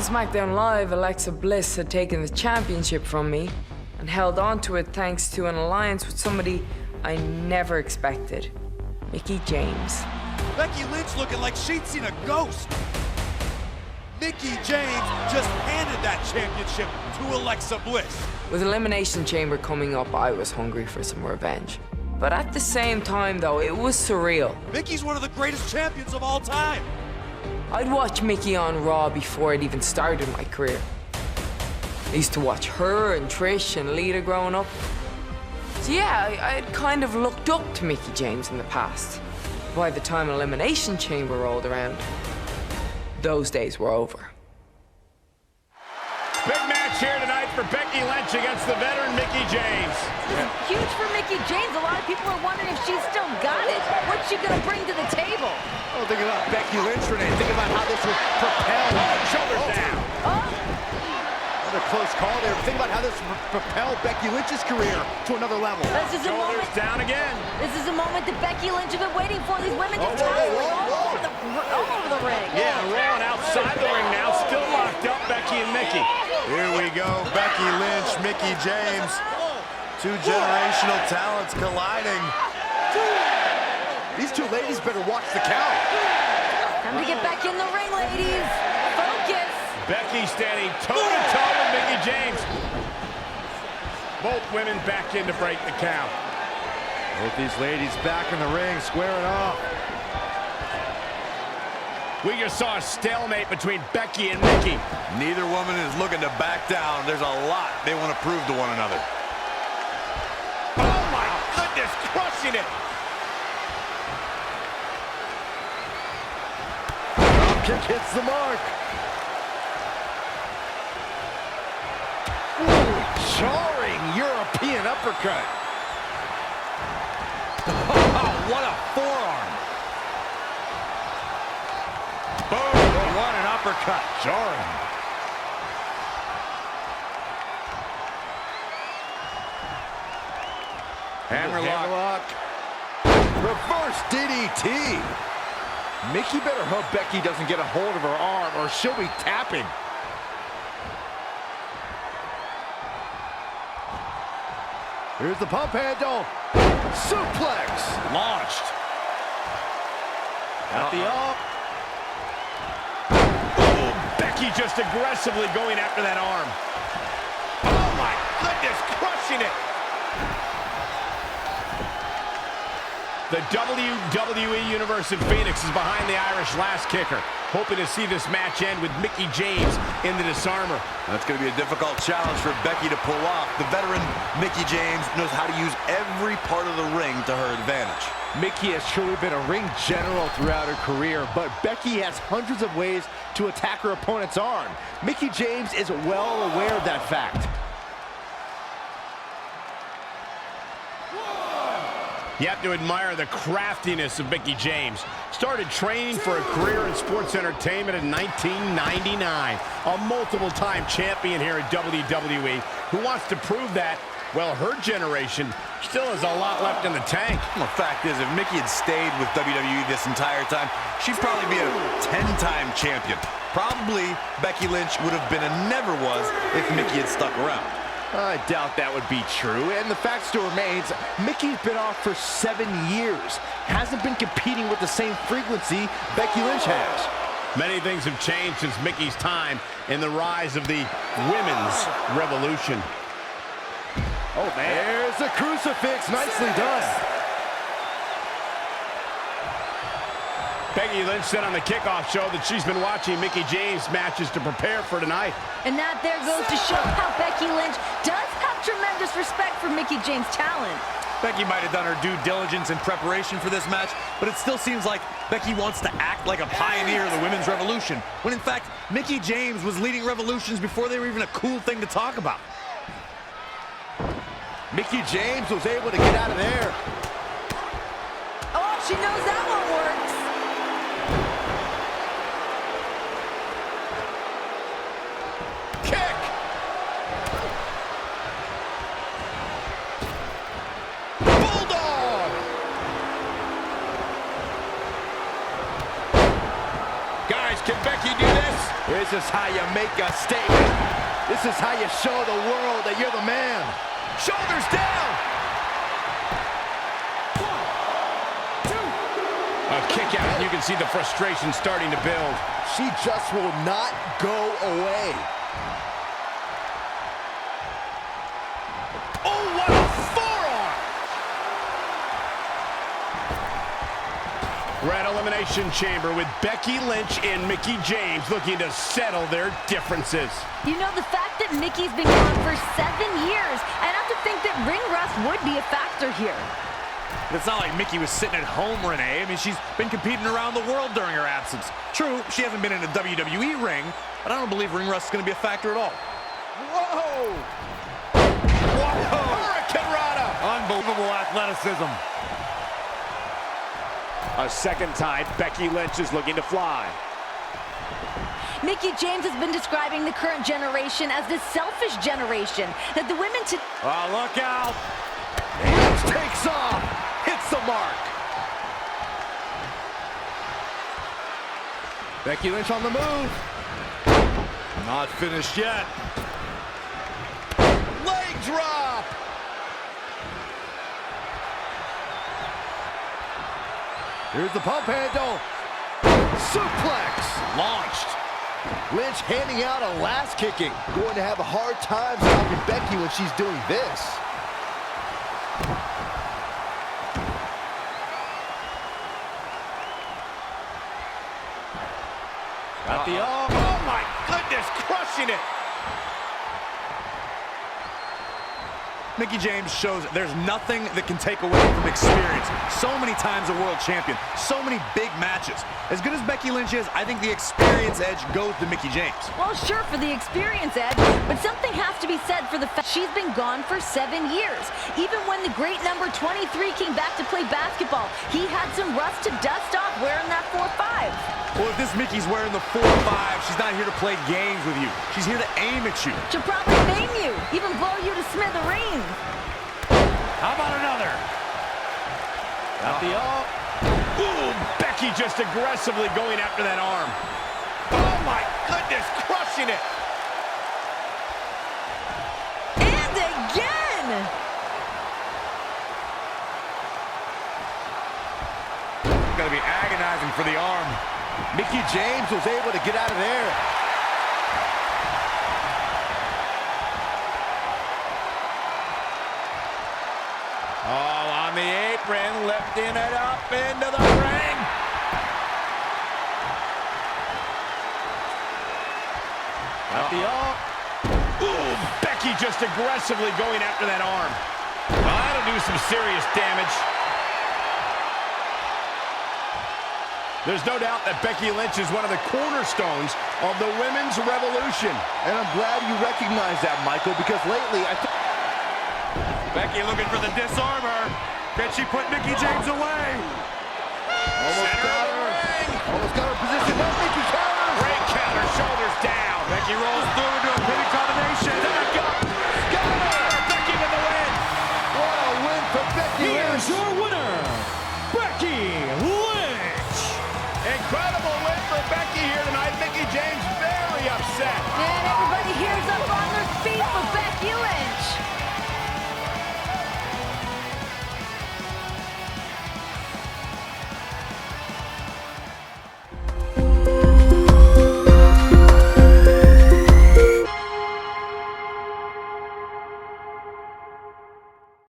SmackDown Live, Alexa Bliss had taken the championship from me and held on to it thanks to an alliance with somebody I never expected, Mickie James. Becky Lynch looking like she'd seen a ghost. Mickie James just handed that championship to Alexa Bliss. With Elimination Chamber coming up, I was hungry for some revenge. But at the same time, though, it was surreal. Mickie's one of the greatest champions of all time. I'd watch Mickie on Raw before I'd even started my career. I used to watch her and Trish and Lita growing up. So yeah, I'd kind of looked up to Mickie James in the past. By the time Elimination Chamber rolled around, those days were over. Big match here tonight for Becky Lynch against the veteran Mickie James. This is huge for Mickie James. A lot of people are wondering if she's still got it. What's she gonna bring to the table? Oh, think about Becky Lynch, Renee. Think about how this would propel. Shoulders down. Another close call there. Think about how this would propel Becky Lynch's career to another level. This is a Shoulders moment. down again. This is a moment that Becky Lynch has been waiting for. These women just traveling all over the ring. Yeah, rolling outside the ring now. Still locked up, Becky and Mickie. Here we go, Becky Lynch, Mickie James. Two generational talents colliding. These two ladies better watch the count. Time to get back in the ring, ladies. Focus. Becky standing toe-to-toe with Mickie James. Both women back in to break the count. Both these ladies back in the ring, squaring off. We just saw a stalemate between Becky and Mickie. Neither woman is looking to back down. There's a lot they want to prove to one another. Oh my goodness, crushing it. Dropkick hits the mark. Ooh, jarring European uppercut. Oh, what a forearm. Boom, what an uppercut. Jarring. Hammerlock. Reverse DDT. Mickie better hope Becky doesn't get a hold of her arm or she'll be tapping. Here's the pump handle. Suplex. Launched. At the up. Oh, Becky just aggressively going after that arm. Oh my goodness, crushing it. The WWE Universe in Phoenix is behind the Irish last kicker, hoping to see this match end with Mickie James in the disarmer. That's going to be a difficult challenge for Becky to pull off. The veteran Mickie James knows how to use every part of the ring to her advantage. Mickie has truly been a ring general throughout her career, but Becky has hundreds of ways to attack her opponent's arm. Mickie James is well aware of that fact. You have to admire the craftiness of Mickie James. Started training for a career in sports entertainment in 1999. A multiple-time champion here at WWE who wants to prove that, well, her generation still has a lot left in the tank. Well, the fact is, if Mickie had stayed with WWE this entire time, she'd probably be a 10-time champion. Probably Becky Lynch would have been a never was if Mickie had stuck around. I doubt that would be true, and the fact still remains, Mickie's been off for 7 years. Hasn't been competing with the same frequency Becky Lynch has. Many things have changed since Mickie's time in the rise of the women's revolution. Oh, man. There's the crucifix. Nicely done. Becky Lynch said on the kickoff show that she's been watching Mickie James matches to prepare for tonight. And that there goes to show how Becky Lynch does have tremendous respect for Mickie James' talent. Becky might have done her due diligence in preparation for this match, but it still seems like Becky wants to act like a pioneer of the women's revolution, when in fact, Mickie James was leading revolutions before they were even a cool thing to talk about. Mickie James was able to get out of there. Oh, she knows that one works. Kick! Bulldog! Guys, can Becky do this? This is how you make a statement. This is how you show the world that you're the man. Shoulders down. A kick out, and you can see the frustration starting to build. She just will not go away. Oh, what a forearm! We're at Elimination Chamber with Becky Lynch and Mickie James looking to settle their differences. You know, the fact that Mickie's been gone for 7 years, I'd have to think that ring rust would be a factor here. But it's not like Mickie was sitting at home, Renee. I mean, she's been competing around the world during her absence. True, she hasn't been in a WWE ring, but I don't believe ring rust is going to be a factor at all. Whoa! Whoa! Hurricane Rana! Unbelievable athleticism. A second time, Becky Lynch is looking to fly. Mickie James has been describing the current generation as the selfish generation, that the women to... Oh, look out! Lynch takes off, hits the mark. Becky Lynch on the move. Not finished yet. Leg drop. Here's the pump handle. Suplex. Launched. Lynch handing out a last kicking. Going to have a hard time stopping Becky when she's doing this. Got the Oh my goodness, crushing it! Mickie James shows there's nothing that can take away from experience. So many times a world champion, so many big matches. As good as Becky Lynch is, I think the experience edge goes to Mickie James. Well, sure, for the experience edge, but something has to be said for the fact she's been gone for 7 years. Even when the great number 23 came back to play basketball, he had some rust to dust off wearing that 4-5. Well, if this Mickey's wearing the 4-5, she's not here to play games with you. She's here to aim at you. She'll probably maim you, even blow you to smithereens. How about another? Got the Ooh, Becky just aggressively going after that arm. Oh my goodness, crushing it! And again! Gotta be agonizing for the arm. Mickie James was able to get out of there. Oh, on the apron, lifting it up into the ring. Got the Ooh, Becky just aggressively going after that arm. That'll do some serious damage. There's no doubt that Becky Lynch is one of the cornerstones of the women's revolution. And I'm glad you recognize that, Michael, because lately I think Becky looking for the disarmer. Can she put Mickie James away? almost got her. Almost got her position. No, Mickie counter. Great counter, shoulders down. Becky rolls through into a pinning combination.